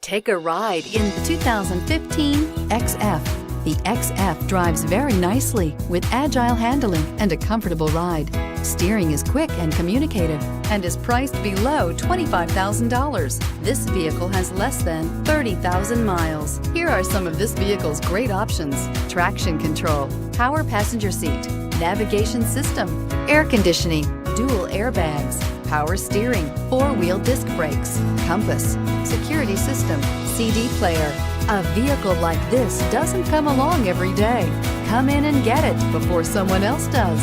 Take a ride in the 2015 XF. The XF drives very nicely with agile handling and a comfortable ride. Steering is quick and communicative and is priced below $25,000. This vehicle has less than 30,000 miles. Here are some of this vehicle's great options: traction control, power passenger seat, navigation system, air conditioning, dual airbags, power steering, four-wheel disc brakes, compass, security system, CD player. A vehicle like this doesn't come along every day. Come in and get it before someone else does.